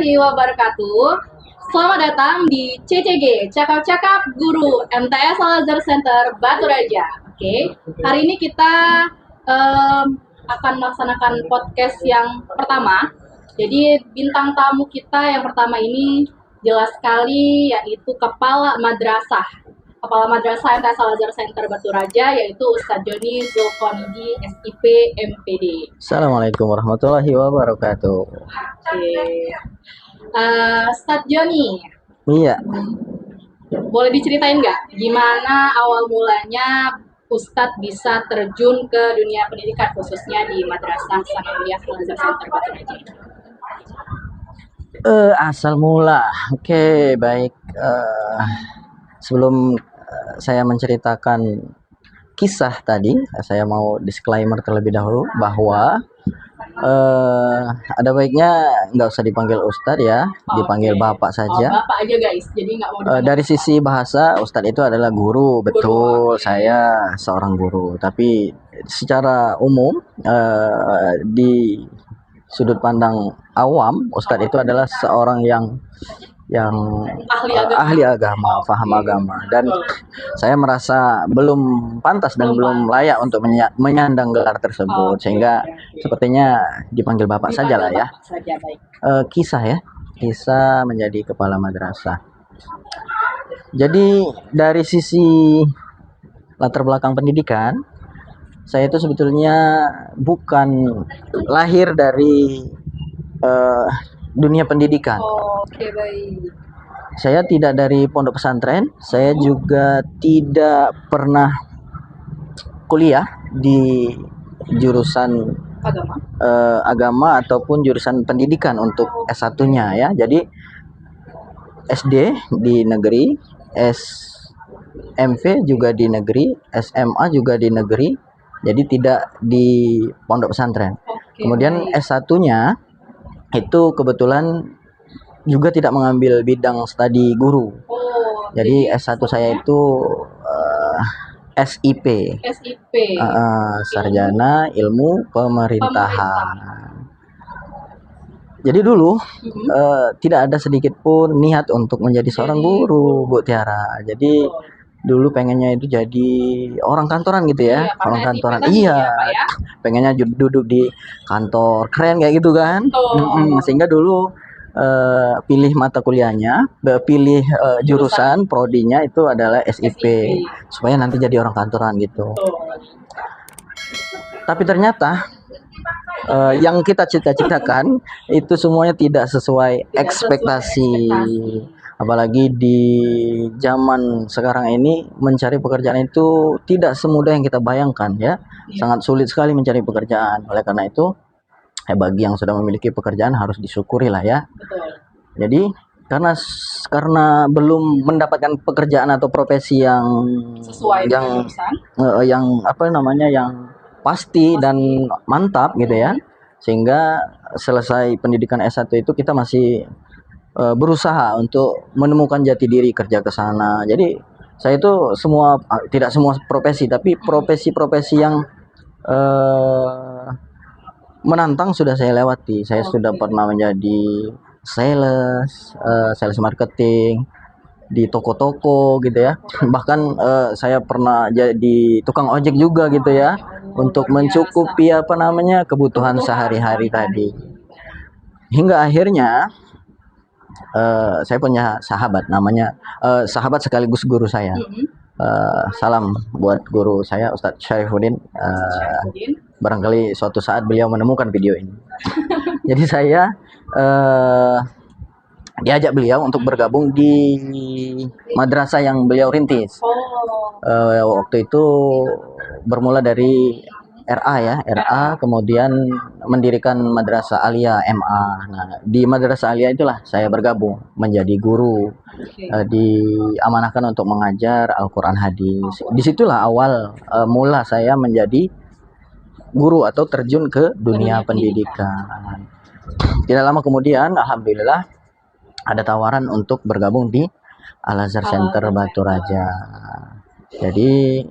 warahmatullahi wabarakatuh. Selamat datang di CCG, Cakap-Cakap Guru MTS Al-Azhar Center Batu Raja. Oke, hari ini kita akan melaksanakan podcast yang pertama. Jadi bintang tamu kita yang pertama ini jelas sekali, yaitu Kepala Madrasah MTS Al-Azhar Center Batu Raja, yaitu Ustadz Joni Zulkonidi, SIP, MPD. Assalamualaikum warahmatullahi wabarakatuh. Oke. Ustadz Joni, Iya, boleh diceritain nggak gimana awal mulanya Ustadz bisa terjun ke dunia pendidikan, khususnya di Madrasah Sanawiyah Al-Azhar Center Batu Raja? asal mula. Oke, baik. Sebelum saya menceritakan kisah tadi, saya mau disclaimer terlebih dahulu bahwa ada baiknya nggak usah dipanggil Ustadz ya, dipanggil Oke. Bapak saja. Bapak aja guys, jadi nggak mau dipanggil. Dari sisi bahasa, Ustadz itu adalah guru, betul. Oke. Saya seorang guru, tapi secara umum di sudut pandang awam, Ustadz itu adalah seorang yang ahli agama, paham agama, dan saya merasa belum pantas dan belum layak untuk menyandang gelar tersebut, sehingga sepertinya dipanggil Bapak saja lah ya. Bapak saja, baik. Kisah menjadi kepala madrasah. Jadi dari sisi latar belakang pendidikan, saya itu sebetulnya bukan lahir dari dunia pendidikan. Oke, baik. Saya tidak dari pondok pesantren, saya juga tidak pernah kuliah di jurusan agama ataupun jurusan pendidikan untuk S1-nya ya. Jadi SD di negeri, SMP juga di negeri, SMA juga di negeri. Jadi tidak di pondok pesantren. Oke, Kemudian baik. S1-nya itu kebetulan juga tidak mengambil bidang studi guru. Jadi S1 saya itu SIP, Sarjana Ilmu Pemerintahan. Jadi dulu tidak ada sedikit pun niat untuk menjadi seorang guru, Bu Tiara. Jadi dulu pengennya itu jadi orang kantoran gitu ya, orang kantoran. Iya, pengennya duduk di kantor keren kayak gitu kan. Sehingga dulu pilih mata kuliahnya, pilih jurusan prodinya itu adalah SIP, supaya nanti jadi orang kantoran gitu. Tapi ternyata yang kita cita-citakan itu semuanya tidak sesuai ekspektasi. Apalagi di zaman sekarang ini mencari pekerjaan itu tidak semudah yang kita bayangkan ya. Sangat sulit sekali mencari pekerjaan. Oleh karena itu, bagi yang sudah memiliki pekerjaan harus disyukuri lah ya. Jadi karena belum mendapatkan pekerjaan atau profesi yang sesuai yang pasti dan mantap gitu ya. Sehingga selesai pendidikan S1 itu kita masih berusaha untuk menemukan jati diri kerja ke sana. Jadi saya itu tidak semua profesi, tapi profesi-profesi yang menantang sudah saya lewati. Saya sudah pernah menjadi sales marketing di toko-toko gitu ya. Bahkan saya pernah jadi tukang ojek juga gitu ya, untuk mencukupi kebutuhan sehari-hari tadi. Hingga akhirnya saya punya sahabat, namanya sahabat sekaligus guru saya. Salam buat guru saya, Ustadz Syarifuddin. Barangkali suatu saat beliau menemukan video ini. Jadi saya diajak beliau untuk bergabung di madrasah yang beliau rintis. Waktu itu bermula dari RA, kemudian mendirikan Madrasah Aliyah MA. Nah, di Madrasah Aliyah itulah saya bergabung menjadi guru. Diamanahkan untuk mengajar Al-Quran hadis. Disitulah awal mula saya menjadi guru atau terjun ke dunia pendidikan. Tidak lama kemudian, alhamdulillah ada tawaran untuk bergabung di Al-Azhar Center Batu Raja. Jadi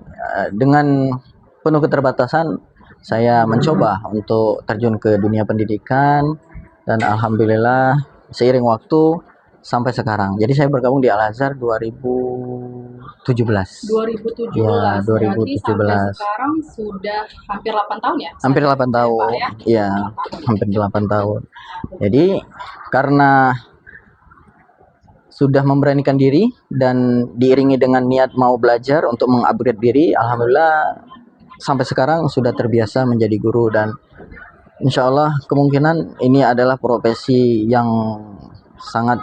dengan penuh keterbatasan saya mencoba untuk terjun ke dunia pendidikan, dan alhamdulillah seiring waktu sampai sekarang. Jadi saya bergabung di Al-Azhar 2017. 2017. Ya, Berarti 2017. sampai sekarang sudah hampir 8 tahun ya? Hampir 8 tahun. Iya, hampir 8 tahun. Jadi karena sudah memberanikan diri dan diiringi dengan niat mau belajar untuk mengupgrade diri, alhamdulillah sampai sekarang sudah terbiasa menjadi guru, dan insya Allah kemungkinan ini adalah profesi yang sangat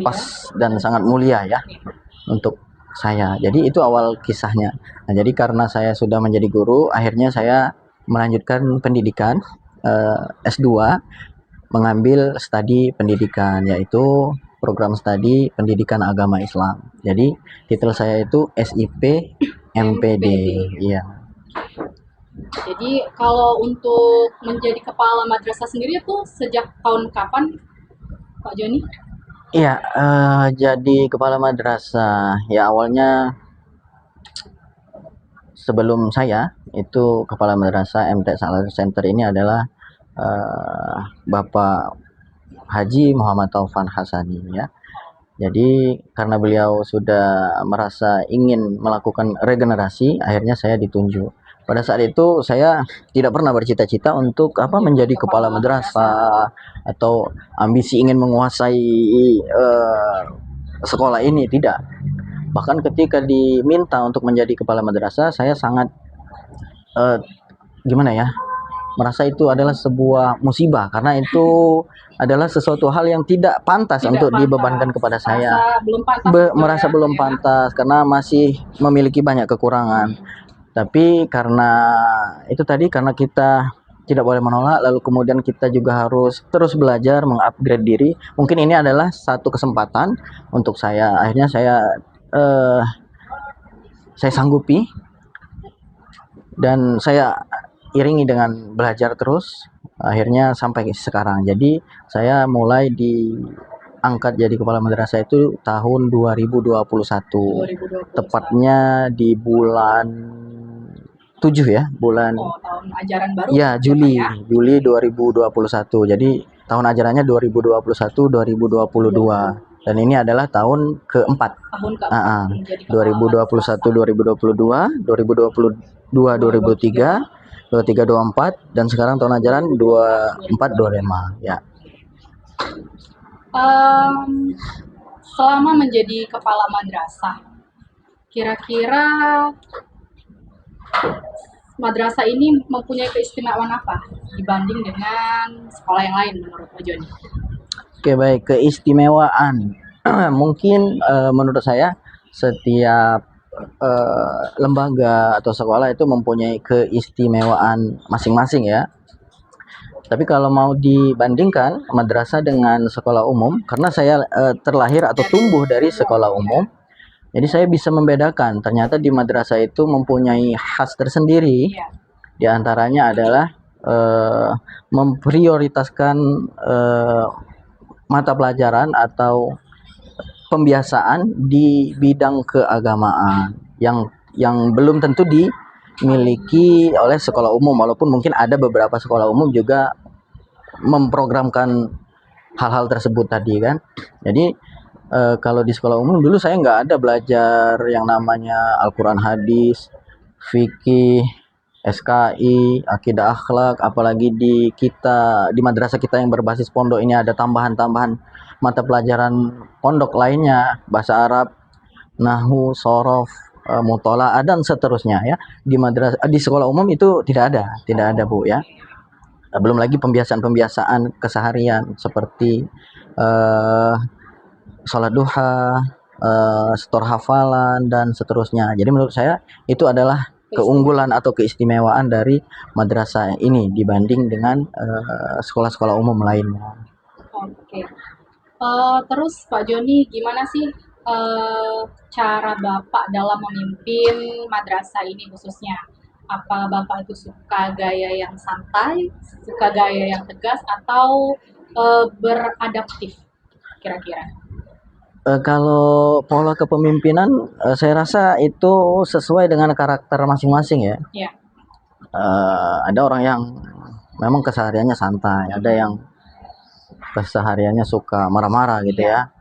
pas dan sangat mulia ya untuk saya. Jadi itu awal kisahnya. Nah, jadi karena saya sudah menjadi guru, akhirnya saya melanjutkan pendidikan S2, mengambil studi pendidikan, yaitu program studi pendidikan agama Islam. Jadi titel saya itu SIP MPD. Iya. Jadi kalau untuk menjadi kepala madrasah sendiri itu sejak tahun kapan, Pak Joni? Iya, jadi kepala madrasah ya awalnya sebelum saya itu kepala madrasah MT Al-Azhar Center ini adalah Bapak Haji Muhammad Taufan Hasani ya. Jadi karena beliau sudah merasa ingin melakukan regenerasi, akhirnya saya ditunjuk. Pada saat itu saya tidak pernah bercita-cita untuk menjadi kepala madrasah atau ambisi ingin menguasai sekolah ini, tidak. Bahkan ketika diminta untuk menjadi kepala madrasah, saya sangat merasa itu adalah sebuah musibah, karena itu adalah sesuatu hal yang tidak pantas untuk dibebankan kepada saya. Merasa belum pantas karena masih memiliki banyak kekurangan. Tapi karena itu tadi, karena kita tidak boleh menolak, lalu kemudian kita juga harus terus belajar mengupgrade diri. Mungkin ini adalah satu kesempatan untuk saya. Akhirnya saya sanggupi dan saya iringi dengan belajar terus. Akhirnya sampai sekarang. Jadi saya mulai diangkat jadi kepala madrasah itu tahun 2021. Tepatnya di bulan 7 ya, bulan tahun ajaran baru. Ya, Juli 2021. Jadi tahun ajarannya 2021-2022. Dan ini adalah tahun keempat. 2021-2022, 2022-2023, 23-24, dan sekarang tahun ajaran 24-25 ya. Selama menjadi kepala madrasah, kira-kira madrasah ini mempunyai keistimewaan apa dibanding dengan sekolah yang lain menurut Pak Joni? Oke, baik, keistimewaan. Mungkin menurut saya setiap lembaga atau sekolah itu mempunyai keistimewaan masing-masing ya. Tapi kalau mau dibandingkan madrasah dengan sekolah umum, karena saya terlahir atau tumbuh dari sekolah umum, jadi saya bisa membedakan. Ternyata di madrasah itu mempunyai khas tersendiri. Di antaranya adalah memprioritaskan mata pelajaran atau pembiasaan di bidang keagamaan yang belum tentu dimiliki oleh sekolah umum, walaupun mungkin ada beberapa sekolah umum juga memprogramkan hal-hal tersebut tadi kan. Jadi kalau di sekolah umum dulu saya nggak ada belajar yang namanya Al-Quran hadis, fikih, SKI, akidah akhlak, apalagi di madrasah kita yang berbasis pondok ini ada tambahan-tambahan mata pelajaran pondok lainnya, bahasa Arab, nahwu, shorof, mutola'ah dan seterusnya ya. Di sekolah umum itu tidak ada Bu ya. Belum lagi pembiasaan keseharian seperti sholat duha, setor hafalan dan seterusnya. Jadi menurut saya itu adalah keunggulan atau keistimewaan dari madrasah ini dibanding dengan sekolah-sekolah umum lainnya. Oke. Terus Pak Joni, gimana sih cara Bapak dalam memimpin madrasah ini khususnya? Apa Bapak itu suka gaya yang santai, suka gaya yang tegas, atau beradaptif kira-kira? Kalau pola kepemimpinan, saya rasa itu sesuai dengan karakter masing-masing ya. Yeah. Ada orang yang memang kesehariannya santai, ada yang kesehariannya suka marah-marah gitu ya.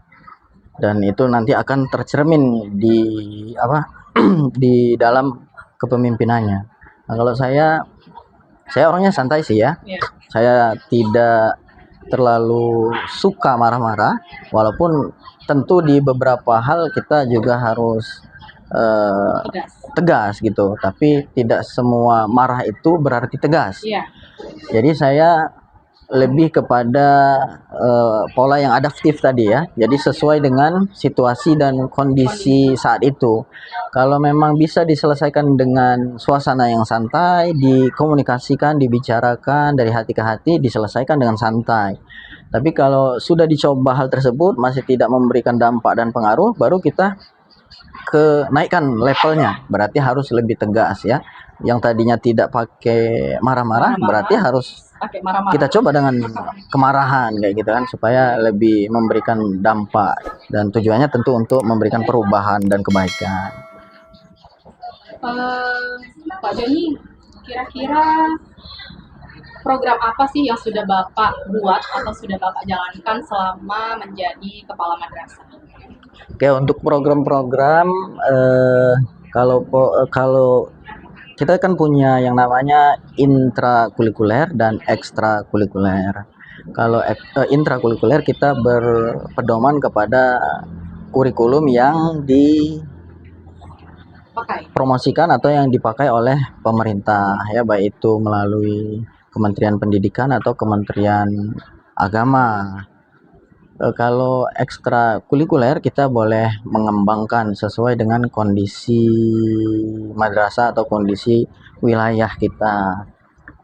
Dan itu nanti akan tercermin di apa di dalam kepemimpinannya. Nah, kalau saya orangnya santai sih ya. Iya. Saya tidak terlalu suka marah-marah, walaupun tentu di beberapa hal kita juga harus tegas gitu, tapi tidak semua marah itu berarti tegas. Iya. Jadi saya lebih kepada pola yang adaptif tadi ya. Jadi sesuai dengan situasi dan kondisi saat itu. Kalau memang bisa diselesaikan dengan suasana yang santai, dikomunikasikan, dibicarakan dari hati ke hati, diselesaikan dengan santai. Tapi kalau sudah dicoba hal tersebut masih tidak memberikan dampak dan pengaruh, baru kita naikkan levelnya. Berarti harus lebih tegas ya. Yang tadinya tidak pakai marah-marah, berarti harus kita coba dengan kemarahan kayak gitu kan, supaya lebih memberikan dampak, dan tujuannya tentu untuk memberikan perubahan dan kebaikan. Pak Joni, kira-kira program apa sih yang sudah Bapak buat atau sudah Bapak jalankan selama menjadi kepala madrasah? Oke, untuk program-program kalau kita kan punya yang namanya intrakurikuler dan ekstrakurikuler. Kalau intrakurikuler kita berpedoman kepada kurikulum yang dipromosikan atau yang dipakai oleh pemerintah ya, baik itu melalui Kementerian Pendidikan atau Kementerian Agama. Kalau ekstrakurikuler kita boleh mengembangkan sesuai dengan kondisi madrasah atau kondisi wilayah kita.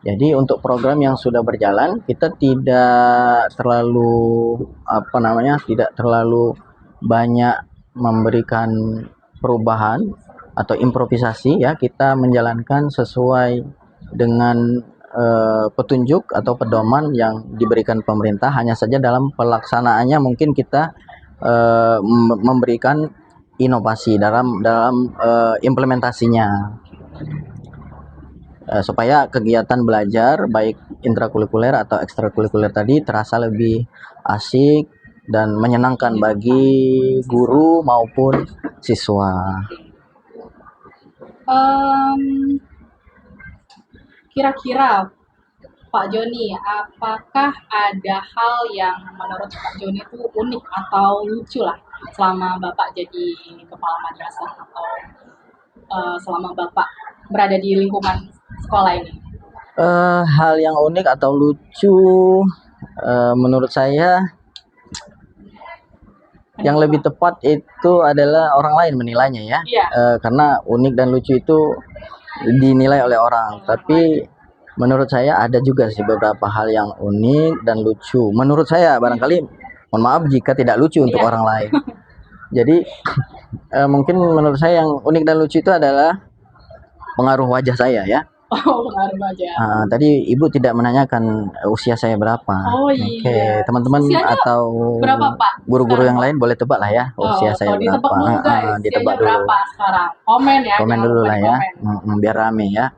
Jadi untuk program yang sudah berjalan kita tidak terlalu tidak terlalu banyak memberikan perubahan atau improvisasi ya. Kita menjalankan sesuai dengan petunjuk atau pedoman yang diberikan pemerintah. Hanya saja dalam pelaksanaannya mungkin kita memberikan inovasi dalam implementasinya, supaya kegiatan belajar baik intrakurikuler atau ekstrakurikuler tadi terasa lebih asik dan menyenangkan bagi guru maupun siswa. Kira-kira Pak Joni, apakah ada hal yang menurut Pak Joni itu unik atau lucu lah selama Bapak jadi kepala madrasah atau selama Bapak berada di lingkungan sekolah ini? Hal yang unik atau lucu menurut saya yang lebih tepat itu adalah orang lain menilainya ya. Karena unik dan lucu itu dinilai oleh orang, tapi menurut saya ada juga sih beberapa hal yang unik dan lucu. Menurut saya, barangkali mohon maaf jika tidak lucu untuk orang lain. Jadi mungkin menurut saya yang unik dan lucu itu adalah pengaruh wajah saya ya. Pengaruh wajah. Tadi Ibu tidak menanyakan usia saya berapa. Oke, teman-teman atau guru-guru yang lain boleh tebak lah ya usia saya berapa. Ditebak dulu. Berapa sekarang? Komen ya. Komen dulu lah ya. Biar rame ya.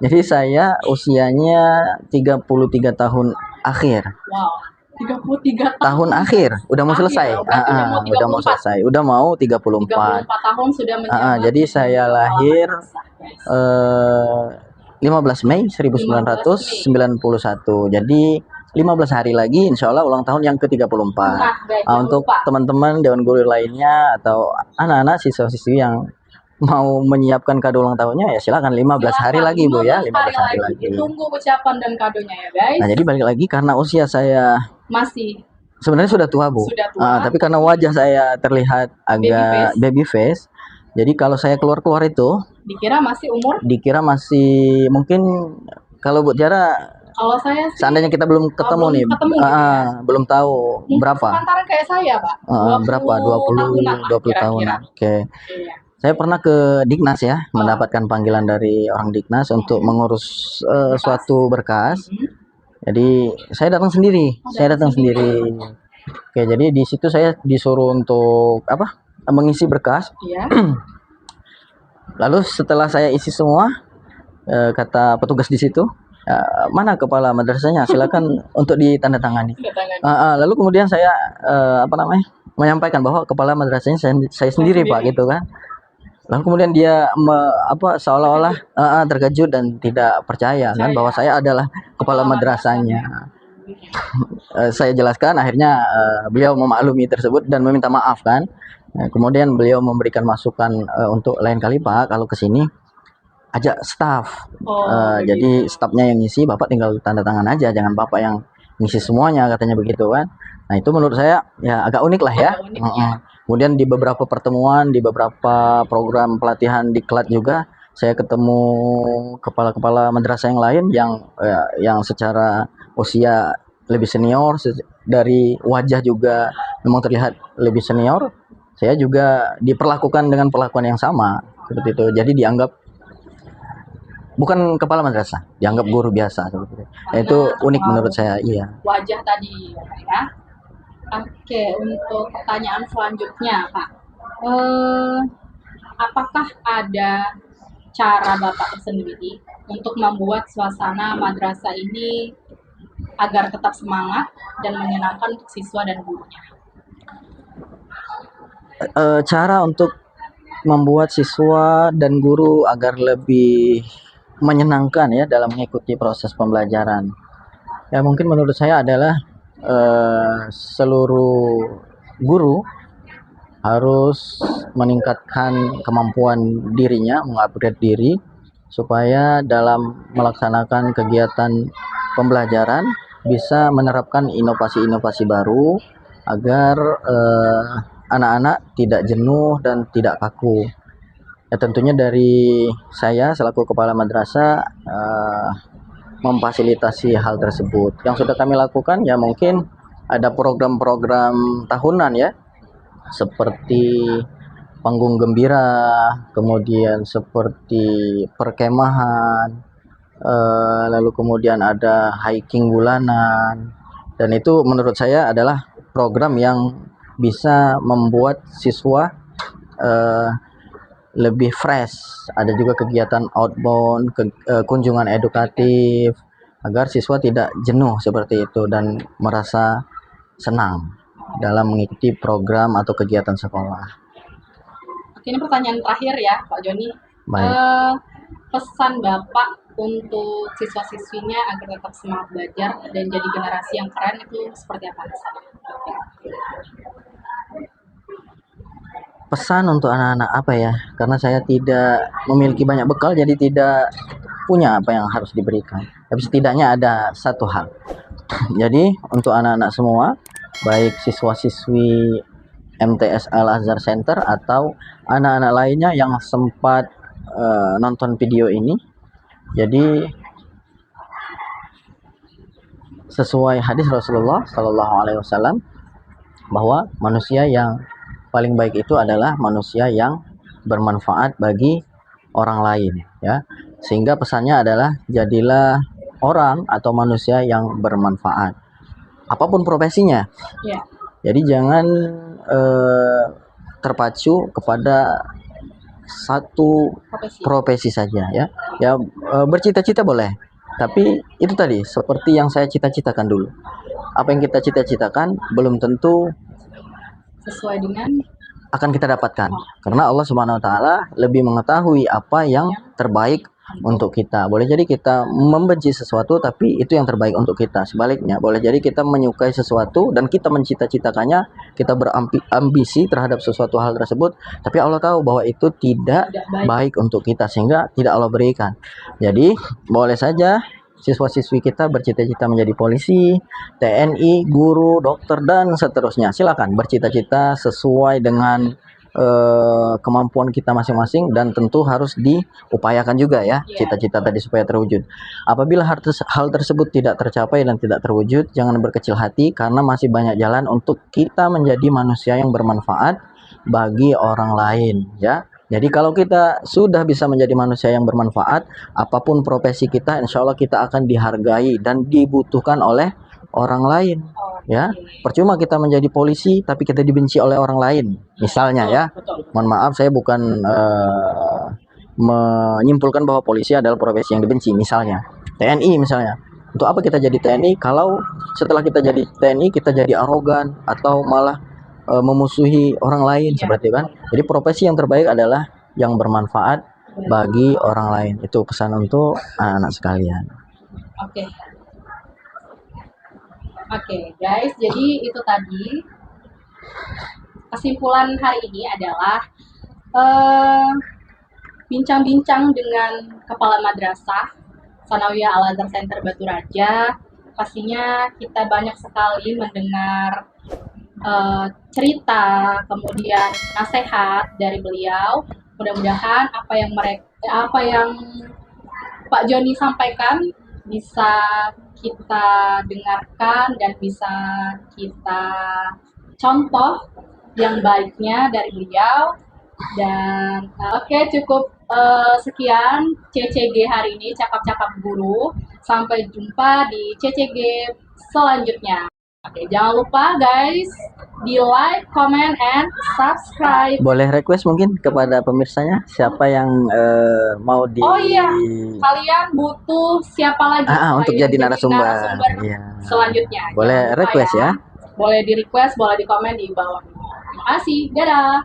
Jadi saya usianya 33 tahun akhir. Wow. 33 tahun akhir, udah mau selesai. Udah mau selesai. Udah mau 34. 34 tahun sudah menjabat. Jadi saya lahir 15 Mei 1991. Jadi 15 hari lagi insya Allah ulang tahun yang ke-34. Untuk teman-teman Dewan Guru lainnya atau anak-anak siswa-siswi yang mau menyiapkan kado ulang tahunnya ya silakan 15 hari lagi Bu ya, 15 hari lagi. Tunggu ucapan dan kadonya ya guys. Nah, jadi balik lagi karena usia saya masih sebenarnya sudah tua Bu. Tapi karena wajah saya terlihat agak baby face. Jadi kalau saya keluar itu dikira masih umur? Dikira masih mungkin kalau Bu Tiara, kalau saya sih, seandainya kita belum ketemu nih, belum tahu mungkin berapa. Sementara kayak saya, Pak. Berapa? 20 tahun. Oke. Iya. Saya pernah ke Dignas ya, mendapatkan panggilan dari orang Dignas untuk mengurus suatu berkas. Jadi saya datang sendiri. Oke, jadi di situ saya disuruh untuk mengisi berkas. Iya. Lalu setelah saya isi semua, kata petugas di situ, Mana kepala madrasahnya? Silakan untuk ditandatangani. Lalu kemudian saya menyampaikan bahwa kepala madrasahnya saya sendiri Pak, gitu kan. Lalu kemudian dia seolah-olah terkejut dan tidak percaya kan bahwa saya adalah kepala madrasahnya. Saya jelaskan, akhirnya beliau memaklumi tersebut dan meminta maaf kan. Kemudian beliau memberikan masukan untuk lain kali Pak kalau kesini ajak staf. Jadi stafnya yang ngisi, Bapak tinggal tanda tangan aja, jangan Bapak yang ngisi semuanya, katanya begitu kan. Nah itu menurut saya ya agak unik lah ya. Kemudian di beberapa pertemuan, di beberapa program pelatihan di Klat juga, saya ketemu kepala-kepala madrasah yang lain yang secara usia lebih senior, dari wajah juga memang terlihat lebih senior. Saya juga diperlakukan dengan perlakuan yang sama seperti itu. Jadi dianggap bukan kepala madrasah, dianggap guru biasa seperti itu. Itu unik menurut saya. Iya. Wajah tadi ya. Oke, untuk pertanyaan selanjutnya Pak, apakah ada cara Bapak sendiri untuk membuat suasana madrasah ini agar tetap semangat dan menyenangkan untuk siswa dan gurunya? Cara untuk membuat siswa dan guru agar lebih menyenangkan ya dalam mengikuti proses pembelajaran, ya mungkin menurut saya adalah seluruh guru harus meningkatkan kemampuan dirinya, mengupgrade diri supaya dalam melaksanakan kegiatan pembelajaran bisa menerapkan inovasi-inovasi baru agar anak-anak tidak jenuh dan tidak kaku. Ya tentunya dari saya selaku kepala madrasah memfasilitasi hal tersebut. Yang sudah kami lakukan ya mungkin ada program-program tahunan ya, seperti panggung gembira, kemudian seperti perkemahan, lalu kemudian ada hiking bulanan, dan itu menurut saya adalah program yang bisa membuat siswa lebih fresh. Ada juga kegiatan outbound, kunjungan edukatif, agar siswa tidak jenuh seperti itu dan merasa senang dalam mengikuti program atau kegiatan sekolah. Ini pertanyaan terakhir ya Pak Joni. Pesan Bapak untuk siswa-siswinya agar tetap semangat belajar dan jadi generasi yang keren itu seperti apa? Pesan untuk anak-anak apa ya? Karena saya tidak memiliki banyak bekal, jadi tidak punya apa yang harus diberikan. Tapi setidaknya ada satu hal. Jadi untuk anak-anak semua, baik siswa-siswi MTS Al-Azhar Center atau anak-anak lainnya yang sempat nonton video ini, jadi sesuai hadis Rasulullah Shallallahu Alaihi Wasallam bahwa manusia yang paling baik itu adalah manusia yang bermanfaat bagi orang lain ya. Sehingga pesannya adalah jadilah orang atau manusia yang bermanfaat apapun profesinya. Jadi jangan terpacu kepada satu profesi saja ya. Bercita-cita boleh, tapi itu tadi seperti yang saya cita-citakan dulu. Apa yang kita cita-citakan belum tentu sesuai dengan akan kita dapatkan, karena Allah Subhanahu wa taala lebih mengetahui apa yang terbaik untuk kita. Boleh jadi kita membenci sesuatu, tapi itu yang terbaik untuk kita. Sebaliknya, boleh jadi kita menyukai sesuatu dan kita mencita-citakannya, kita berambisi terhadap sesuatu hal tersebut, tapi Allah tahu bahwa itu tidak baik untuk kita, sehingga tidak Allah berikan. Jadi boleh saja siswa-siswi kita bercita-cita menjadi polisi, TNI, guru, dokter, dan seterusnya. Silakan bercita-cita sesuai dengan kemampuan kita masing-masing, dan tentu harus diupayakan juga ya cita-cita tadi supaya terwujud. Apabila hal tersebut tidak tercapai dan tidak terwujud, jangan berkecil hati, karena masih banyak jalan untuk kita menjadi manusia yang bermanfaat bagi orang lain ya. Jadi kalau kita sudah bisa menjadi manusia yang bermanfaat, apapun profesi kita, insya Allah kita akan dihargai dan dibutuhkan oleh orang lain. Ya, percuma kita menjadi polisi tapi kita dibenci oleh orang lain, misalnya ya. Mohon maaf, saya bukan menyimpulkan bahwa polisi adalah profesi yang dibenci, misalnya. TNI misalnya. Untuk apa kita jadi TNI kalau setelah kita jadi TNI kita jadi arogan atau malah memusuhi orang lain seperti kan. Jadi profesi yang terbaik adalah yang bermanfaat bagi orang lain. Itu pesan untuk anak-anak sekalian. Oke. Oke, guys, jadi itu tadi kesimpulan hari ini adalah bincang-bincang dengan Kepala Madrasah Sanawiyah Al Azhar Center Batu Raja. Pastinya kita banyak sekali mendengar cerita, kemudian nasihat dari beliau. Mudah-mudahan apa yang Pak Joni sampaikan bisa kita dengarkan dan bisa kita contoh yang baiknya dari beliau. Dan oke, cukup sekian CCG hari ini, cakap-cakap guru. Sampai jumpa di CCG selanjutnya. Oke, jangan lupa guys, di like, comment, and subscribe. Boleh request mungkin kepada pemirsanya siapa yang mau di. Oh iya, kalian butuh siapa lagi untuk jadi narasumber iya. Selanjutnya. Boleh request ya. Boleh di request, boleh di komen di bawah. Terima kasih, dadah.